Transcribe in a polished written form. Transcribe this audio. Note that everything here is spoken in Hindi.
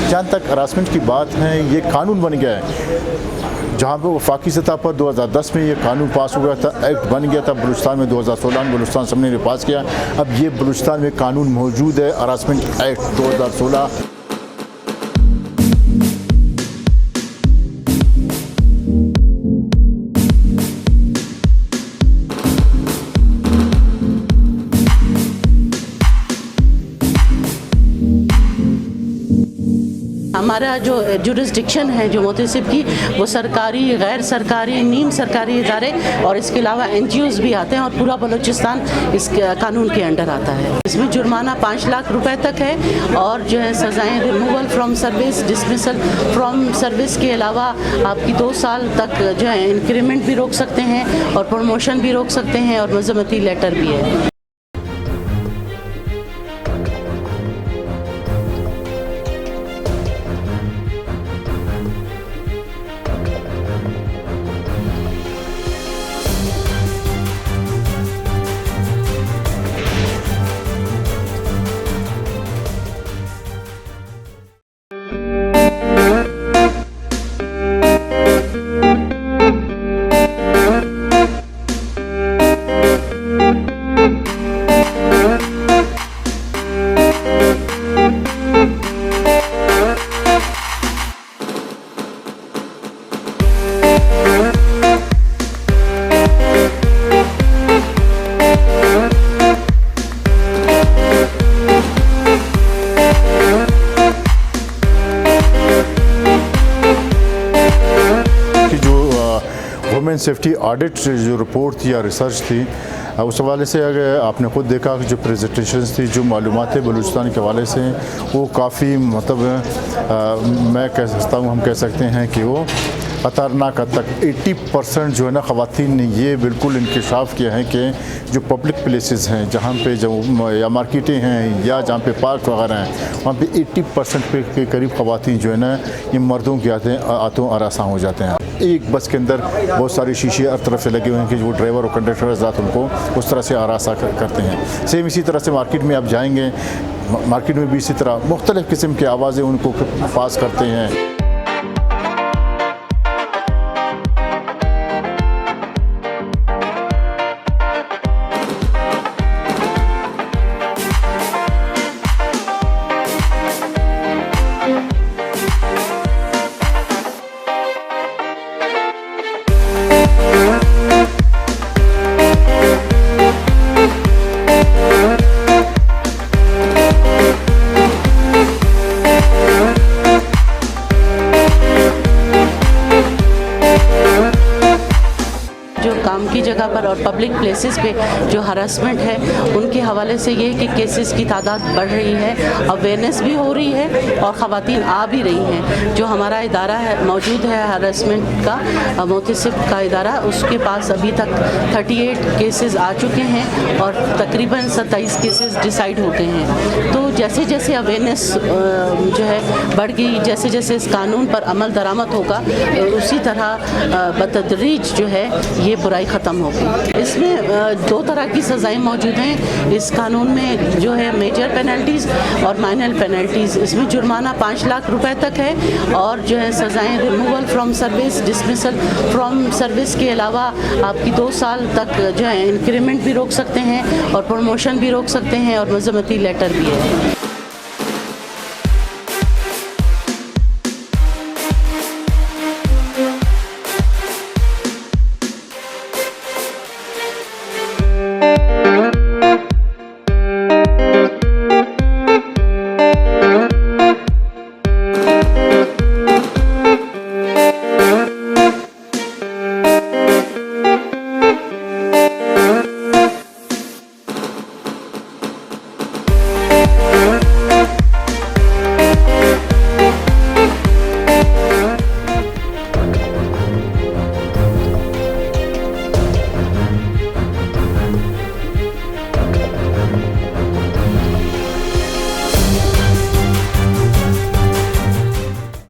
जहाँ तक हरासमेंट की बात है, ये कानून बन गया है। जहाँ पर वफाकी सतह पर 2010 में ये कानून पास हो गया था, एक्ट बन गया था। बलूचिस्तान में 2016 में बलूचिस्तान असम्बली ने पास किया। अब ये बलूचिस्तान में कानून मौजूद है, हरासमेंट एक्ट 2016। हमारा जो जुरिस्डिक्शन है जो मोहतसिब की, वो सरकारी, गैर सरकारी, नीम सरकारी इदारे और इसके अलावा NGOs भी आते हैं और पूरा बलूचिस्तान इस कानून के अंडर आता है। इसमें जुर्माना 5 लाख रुपए तक है और जो है सज़ाएँ removal from service, dismissal from service के अलावा आपकी 2 साल तक जो है इंक्रीमेंट भी रोक सकते हैं और प्रमोशन भी रोक सकते हैं और मज़म्मती लेटर भी है। वुमेन सेफ्टी ऑडिट जो रिपोर्ट थी या रिसर्च थी, उस हवाले से अगर आपने ख़ुद देखा कि जो प्रेजेंटेशंस थी, जो मालूमात बलूचिस्तान के हवाले से, वो काफ़ी मतलब मैं कह सकता हूँ, हम कह सकते हैं कि वो ख़तरनाक हद तक 80% जो है ना ख़वातीन ने ये बिल्कुल इंकशाफ किया है कि जो पब्लिक प्लेसेस हैं, जहाँ पे जो या मार्केटें हैं या जहाँ पे पार्क वगैरह हैं, वहाँ पे 80% के करीब ख़वातीन जो है ना ये मर्दों के आतों आरासा हो जाते हैं। एक बस के अंदर बहुत सारे शीशे हर तरफ से लगे हुए हैं कि वो ड्राइवर और कंडक्टर ज़ात उनको उस तरह से आरासा करते हैं। सेम इसी तरह से मार्केट में आप जाएंगे, मार्केट में भी इसी तरह मुख्तलिफ़ किस्म की आवाज़ें उनको पास करते हैं। काम की जगह पर और पब्लिक प्लेसेस पे जो हरासमेंट है, उनके हवाले से ये कि केसेस की तादाद बढ़ रही है, अवेयरनेस भी हो रही है और ख़वातीन आ भी रही हैं। जो हमारा इदारा है मौजूद है हरासमेंट का, मोहतसिब का इदारा, उसके पास अभी तक 38 केसेस आ चुके हैं और तकरीबन 27 केसेस डिसाइड होते हैं। तो जैसे जैसे अवेयरनेस जो है बढ़ गई, जैसे जैसे इस कानून पर अमल दरामद होगा, उसी तरह बतदरीज जो है ये बुराई ख़त्म होगी। इसमें 2 तरह की सज़ाएँ मौजूद हैं इस कानून में, जो है मेजर पेनल्टीज़ और माइनर पेनल्टीज़। इसमें जुर्माना 5 लाख रुपए तक है और जो है सज़ाएँ removal from service, dismissal from service के अलावा आपकी 2 साल तक जो है इंक्रीमेंट भी रोक सकते हैं और प्रमोशन भी रोक सकते हैं और मज़म्मती लेटर भी है।